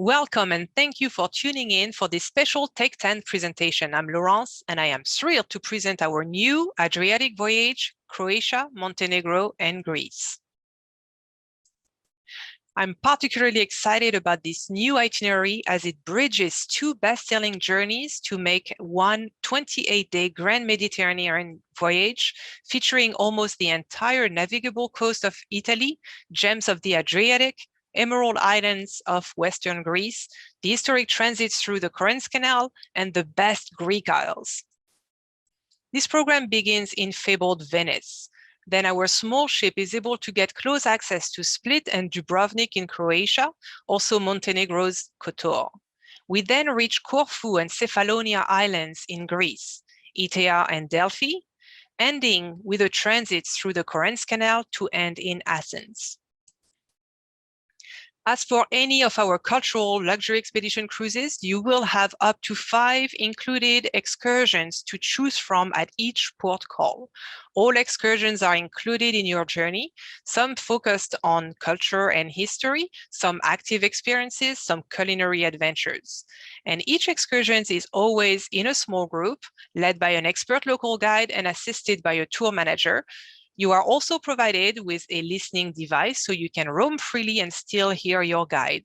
Welcome and thank you for tuning in for this special Take 10 presentation. I'm Laurence and I am thrilled to present our new Adriatic voyage, Croatia, Montenegro, and Greece. I'm particularly excited about this new itinerary as it bridges two best-selling journeys to make one 28-day Grand Mediterranean voyage featuring almost the entire navigable coast of Italy, gems of the Adriatic, Emerald Islands of Western Greece, the historic transits through the Corinth Canal, and the best Greek Isles. This program begins in fabled Venice. Then our small ship is able to get close access to Split and Dubrovnik in Croatia, also Montenegro's Kotor. We then reach Corfu and Cephalonia Islands in Greece, Itea and Delphi, ending with a transit through the Corinth Canal to end in Athens. As for any of our cultural luxury expedition cruises, you will have up to 5 included excursions to choose from at each port call. All excursions are included in your journey, some focused on culture and history, some active experiences, some culinary adventures. And each excursion is always in a small group, led by an expert local guide and assisted by a tour manager. You are also provided with a listening device so you can roam freely and still hear your guide.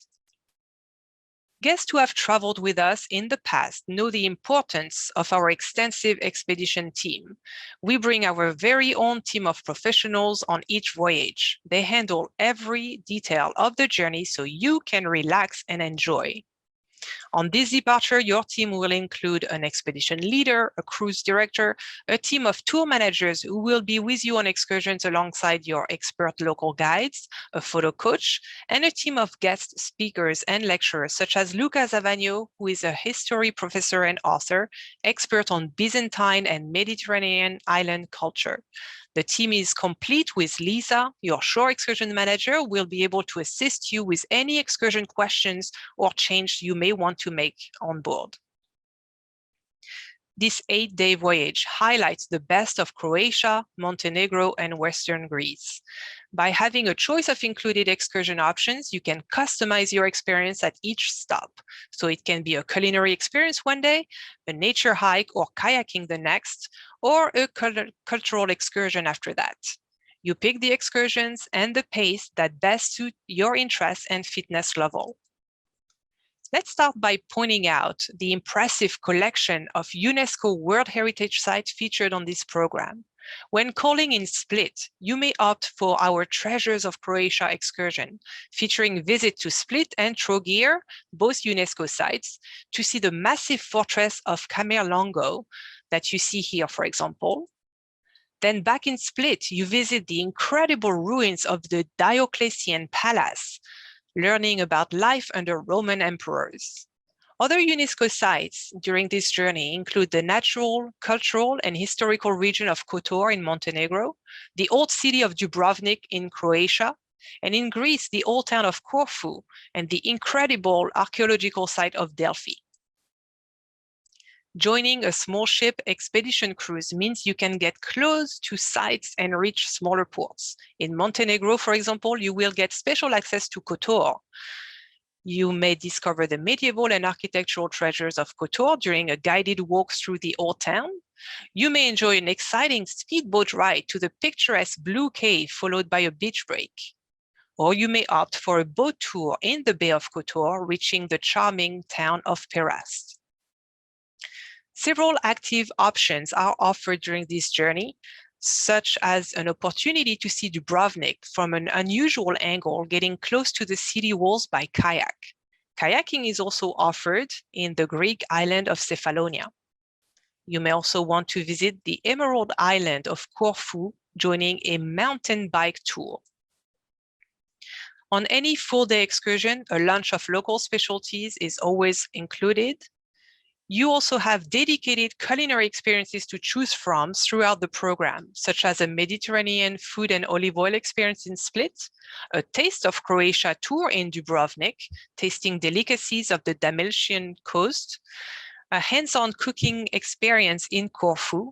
Guests who have traveled with us in the past know the importance of our extensive expedition team. We bring our very own team of professionals on each voyage. They handle every detail of the journey so you can relax and enjoy. On this departure, your team will include an expedition leader, a cruise director, a team of tour managers who will be with you on excursions alongside your expert local guides, a photo coach, and a team of guest speakers and lecturers such as Luca Zavagno, who is a history professor and author, expert on Byzantine and Mediterranean island culture. The team is complete with Lisa, your shore excursion manager, who will be able to assist you with any excursion questions or change you may want to make on board. This 8-day voyage highlights the best of Croatia, Montenegro, and Western Greece. By having a choice of included excursion options, you can customize your experience at each stop. So it can be a culinary experience one day, a nature hike or kayaking the next, or a cultural excursion after that. You pick the excursions and the pace that best suit your interests and fitness level. Let's start by pointing out the impressive collection of UNESCO World Heritage sites featured on this program. When calling in Split, you may opt for our Treasures of Croatia excursion, featuring visit to Split and Trogir, both UNESCO sites, to see the massive fortress of Camerlengo that you see here, for example. Then back in Split, you visit the incredible ruins of the Diocletian Palace, learning about life under Roman emperors. Other UNESCO sites during this journey include the natural, cultural, and historical region of Kotor in Montenegro, the old city of Dubrovnik in Croatia, and in Greece, the old town of Corfu, and the incredible archaeological site of Delphi. Joining a small ship expedition cruise means you can get close to sites and reach smaller ports. In Montenegro, for example, you will get special access to Kotor. You may discover the medieval and architectural treasures of Kotor during a guided walk through the old town. You may enjoy an exciting speedboat ride to the picturesque Blue Cave, followed by a beach break. Or you may opt for a boat tour in the Bay of Kotor, reaching the charming town of Perast. Several active options are offered during this journey, such as an opportunity to see Dubrovnik from an unusual angle, getting close to the city walls by kayak. Kayaking is also offered in the Greek island of Cephalonia. You may also want to visit the Emerald Island of Corfu, joining a mountain bike tour. On any full-day excursion, a lunch of local specialties is always included. You also have dedicated culinary experiences to choose from throughout the program, such as a Mediterranean food and olive oil experience in Split, a Taste of Croatia tour in Dubrovnik, tasting delicacies of the Dalmatian coast, a hands-on cooking experience in Corfu,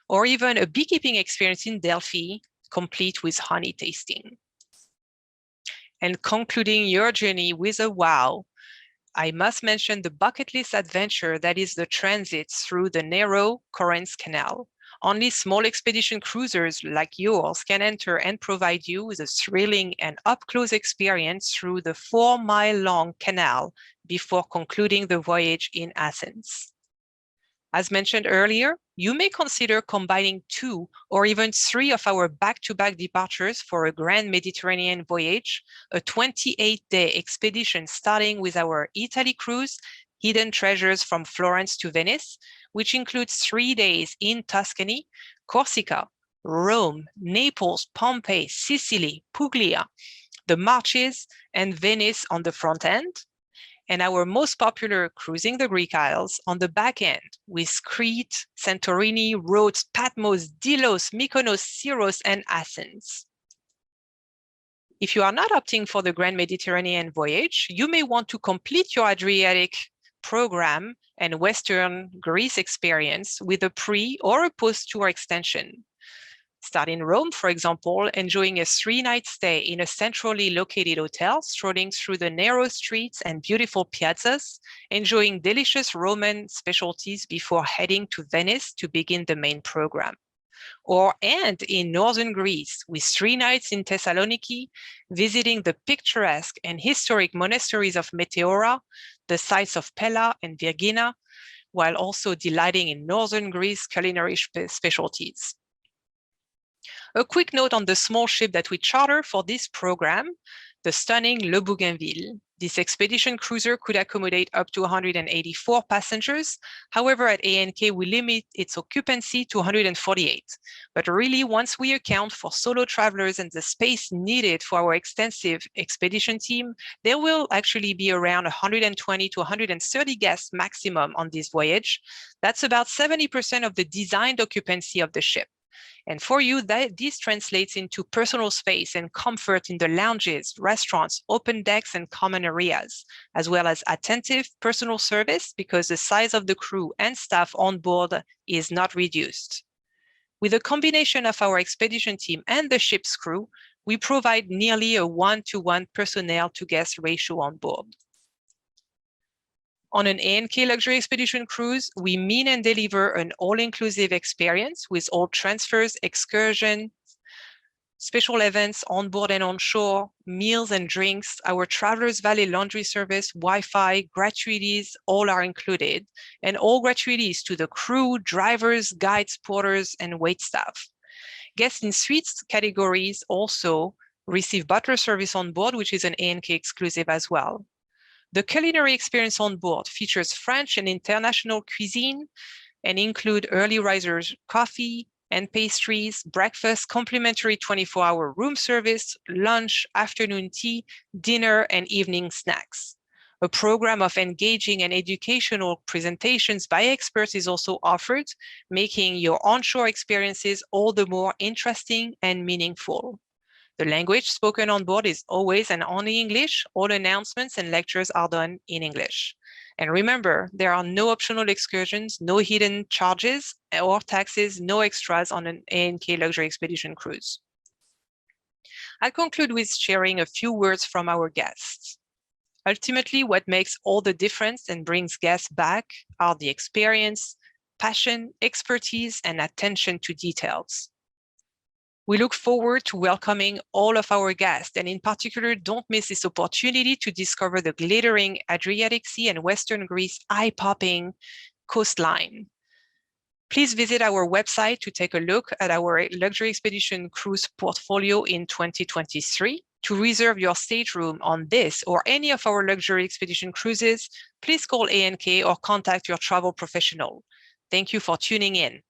or even a beekeeping experience in Delphi, complete with honey tasting. And concluding your journey with a wow, I must mention the bucket list adventure that is the transit through the narrow Corinth Canal. Only small expedition cruisers like yours can enter and provide you with a thrilling and up-close experience through the 4-mile-long canal before concluding the voyage in Athens. As mentioned earlier, you may consider combining 2 or even 3 of our back-to-back departures for a Grand Mediterranean voyage, a 28-day expedition starting with our Italy cruise, Hidden Treasures from Florence to Venice, which includes 3 days in Tuscany, Corsica, Rome, Naples, Pompeii, Sicily, Puglia, the Marches, and Venice on the front end, and our most popular Cruising the Greek Isles on the back end with Crete, Santorini, Rhodes, Patmos, Delos, Mykonos, Syros, and Athens. If you are not opting for the Grand Mediterranean voyage, you may want to complete your Adriatic program and Western Greece experience with a pre or a post-tour extension. Start in Rome, for example, enjoying a 3-night stay in a centrally located hotel, strolling through the narrow streets and beautiful piazzas, enjoying delicious Roman specialties before heading to Venice to begin the main program. And in northern Greece, with 3 nights in Thessaloniki, visiting the picturesque and historic monasteries of Meteora, the sites of Pella and Virgina, while also delighting in northern Greece culinary specialties. A quick note on the small ship that we charter for this program, the stunning Le Bougainville. This expedition cruiser could accommodate up to 184 passengers. However, at ANK, we limit its occupancy to 148. But really, once we account for solo travelers and the space needed for our extensive expedition team, there will actually be around 120 to 130 guests maximum on this voyage. That's about 70% of the designed occupancy of the ship. And for you, this translates into personal space and comfort in the lounges, restaurants, open decks, and common areas, as well as attentive personal service because the size of the crew and staff on board is not reduced. With a combination of our expedition team and the ship's crew, we provide nearly a 1-to-1 personnel to guest ratio on board. On an ANK luxury expedition cruise, we mean and deliver an all-inclusive experience with all transfers, excursions, special events on board and on shore, meals and drinks, our Travelers Valet laundry service, Wi-Fi, gratuities, all are included, and all gratuities to the crew, drivers, guides, porters, and wait staff. Guests in suites categories also receive butler service on board, which is an ANK exclusive as well. The culinary experience on board features French and international cuisine and include early risers coffee and pastries, breakfast, complimentary 24-hour room service, lunch, afternoon tea, dinner, and evening snacks. A program of engaging and educational presentations by experts is also offered, making your onshore experiences all the more interesting and meaningful. The language spoken on board is always and only English. All announcements and lectures are done in English. And remember, there are no optional excursions, no hidden charges or taxes, no extras on an ANK luxury expedition cruise. I'll conclude with sharing a few words from our guests. Ultimately, what makes all the difference and brings guests back are the experience, passion, expertise, and attention to details. We look forward to welcoming all of our guests, and in particular, don't miss this opportunity to discover the glittering Adriatic Sea and Western Greece eye-popping coastline. Please visit our website to take a look at our luxury expedition cruise portfolio in 2023. To reserve your stateroom on this or any of our luxury expedition cruises, please call ANK or contact your travel professional. Thank you for tuning in.